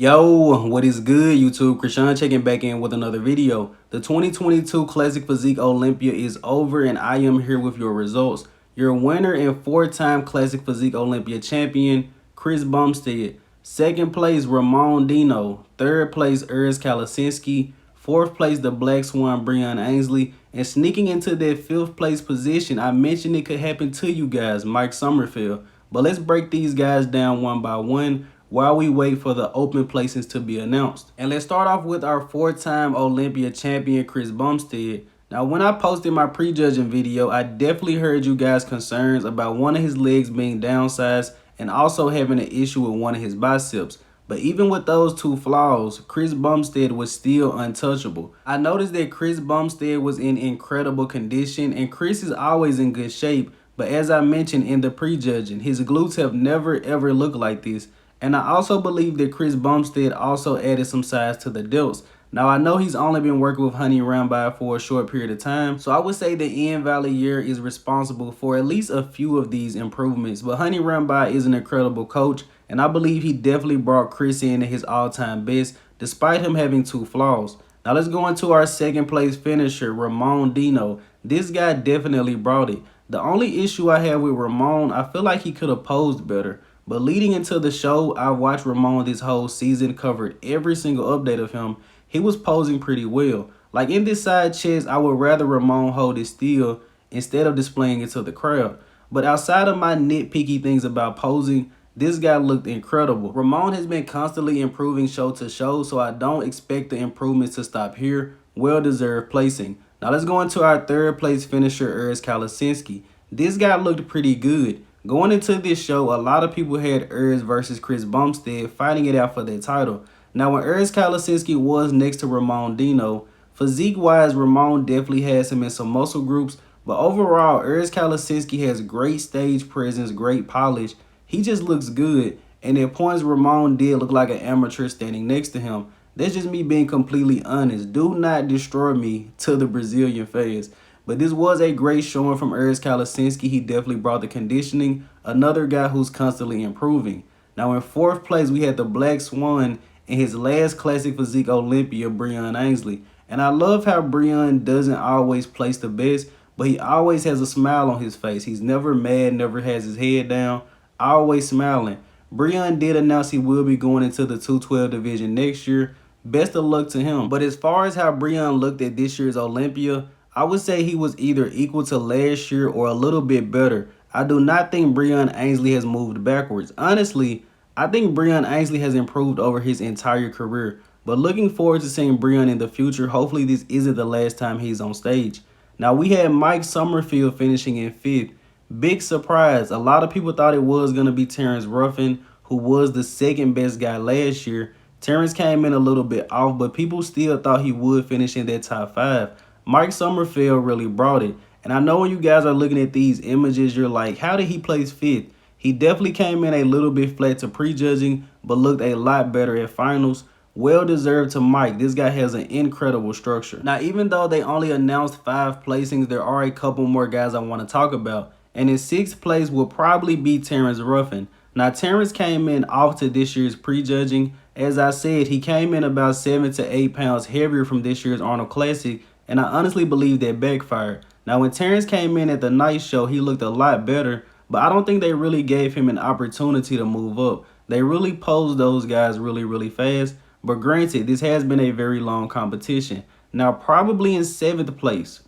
Yo, what is good, YouTube? Krishan checking back in with another video. The 2022 Classic Physique Olympia is over and I am here with your results. Your winner and four-time Classic Physique Olympia champion, Chris Bumstead. Second place, Ramon Dino. Third place, Urs Kalecinki. Fourth place, the Black Swan, Breon Ansley. And sneaking into that fifth place position, I mentioned it could happen to you guys, Mike Sommerfeld. But let's break these guys down one by one while we wait for the open places to be announced. And let's start off with our four-time Olympia champion, Chris Bumstead. Now, when I posted my prejudging video, I definitely heard you guys' concerns about one of his legs being downsized and also having an issue with one of his biceps. But even with those two flaws, Chris Bumstead was still untouchable. I noticed that Chris Bumstead was in incredible condition, and Chris is always in good shape. But as I mentioned in the prejudging, his glutes have never ever looked like this. And I also believe that Chris Bumstead also added some size to the delts. Now, I know he's only been working with Honey Rambai for a short period of time, so I would say that Ian Valliere is responsible for at least a few of these improvements. But Honey Rambai is an incredible coach, and I believe he definitely brought Chris in at his all-time best, despite him having two flaws. Now, let's go into our second place finisher, Ramon Dino. This guy definitely brought it. The only issue I have with Ramon, I feel like he could have posed better. But leading into the show, I watched Ramon this whole season, covered every single update of him. He was posing pretty well. Like in this side chest, I would rather Ramon hold it still instead of displaying it to the crowd. But outside of my nitpicky things about posing, this guy looked incredible. Ramon has been constantly improving show to show, so I don't expect the improvements to stop here. Well-deserved placing. Now let's go into our third place finisher, Urs Kalecinki. This guy looked pretty good. Going into this show, a lot of people had Urs versus Chris Bumstead fighting it out for their title. Now, when Urs Kalecinki was next to Ramon Dino, physique-wise, Ramon definitely has him in some muscle groups, but overall, Urs Kalecinki has great stage presence, great polish. He just looks good, and at points, Ramon did look like an amateur standing next to him. That's just me being completely honest. Do not destroy me to the Brazilian fans. But this was a great showing from Urs Kalecinki. He definitely brought the conditioning. Another guy who's constantly improving. Now in fourth place, we had the Black Swan in his last Classic Physique Olympia, Breon Ansley. And I love how Breon doesn't always place the best, but he always has a smile on his face. He's never mad, never has his head down, always smiling. Breon did announce he will be going into the 212 division next year. Best of luck to him. But as far as how Breon looked at this year's Olympia, I would say he was either equal to last year or a little bit better. I do not think Breon Ansley has moved backwards. Honestly, I think Breon Ansley has improved over his entire career. But looking forward to seeing Breon in the future. Hopefully this isn't the last time he's on stage. Now we had Mike Sommerfeld finishing in fifth. Big surprise. A lot of people thought it was going to be Terrence Ruffin, who was the second best guy last year. Terrence came in a little bit off, but people still thought he would finish in that top five. Mike Sommerfeld really brought it. And I know when you guys are looking at these images, you're like, how did he place fifth? He definitely came in a little bit flat to prejudging, but looked a lot better at finals. Well deserved to Mike. This guy has an incredible structure. Now, even though they only announced 5 placings, there are a couple more guys I want to talk about. And in 6th place will probably be Terrence Ruffin. Now, Terrence came in off to this year's prejudging. As I said, he came in about 7 to 8 pounds heavier from this year's Arnold Classic. And I honestly believe that backfired. Now, when Terrence came in at the night show, he looked a lot better, but I don't think they really gave him an opportunity to move up. They really posed those guys really fast, but granted, this has been a very long competition. Now, probably in 7th place,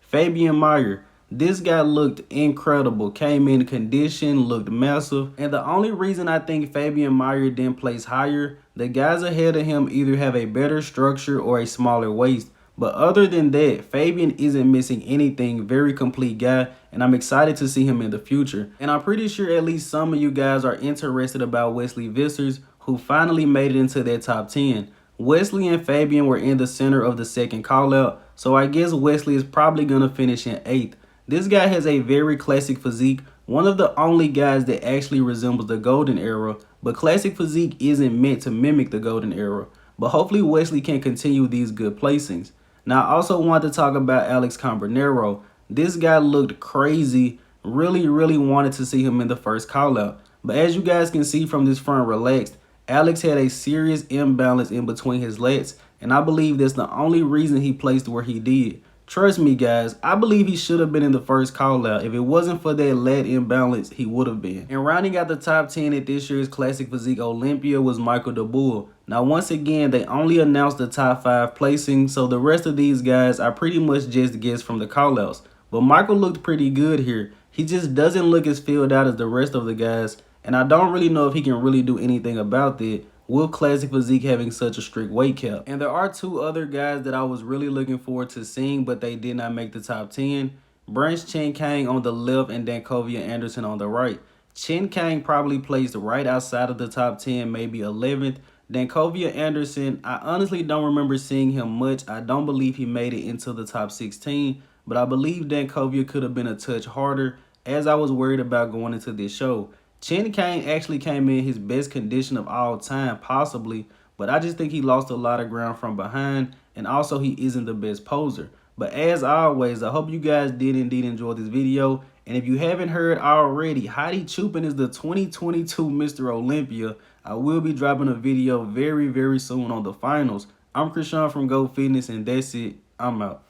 Fabian Meyer. This guy looked incredible, came in condition, looked massive, and the only reason I think Fabian Meyer didn't place higher, the guys ahead of him either have a better structure or a smaller waist. But other than that, Fabian isn't missing anything. Very complete guy, and I'm excited to see him in the future. And I'm pretty sure at least some of you guys are interested about Wesley Vissers, who finally made it into their top 10. Wesley and Fabian were in the center of the second call-out, so I guess Wesley is probably going to finish in 8th. This guy has a very classic physique, one of the only guys that actually resembles the golden era, but classic physique isn't meant to mimic the golden era. But hopefully Wesley can continue these good placings. Now, I also want to talk about Alex Cambronero. This guy looked crazy. Really wanted to see him in the first call-out. But as you guys can see from this front relaxed, Alex had a serious imbalance in between his lats, and I believe that's the only reason he placed where he did. Trust me, guys, I believe he should have been in the first call out. If it wasn't for that lat imbalance, he would have been. And rounding out the top 10 at this year's Classic Physique Olympia was Michael DeBull. Now, once again, they only announced the top 5 placing, so the rest of these guys I pretty much just guessed from the call outs. But Michael looked pretty good here. He just doesn't look as filled out as the rest of the guys, and I don't really know if he can really do anything about that with Classic Physique having such a strict weight cap. And there are 2 other guys that I was really looking forward to seeing, but they did not make the top 10. Branch Chen Kang on the left and Dankovia Anderson on the right. Chen Kang probably placed right outside of the top 10, maybe 11th. Dankovia Anderson, I honestly don't remember seeing him much. I don't believe he made it into the top 16, but I believe Dankovia could have been a touch harder, as I was worried about going into this show. Chen Kang actually came in his best condition of all time, possibly, but I just think he lost a lot of ground from behind, and also he isn't the best poser. But as always, I hope you guys did indeed enjoy this video, and if you haven't heard already, Heidi Chupin is the 2022 Mr. Olympia. I will be dropping a video very, very soon on the finals. I'm Krishan from Go Fitness, and that's it. I'm out.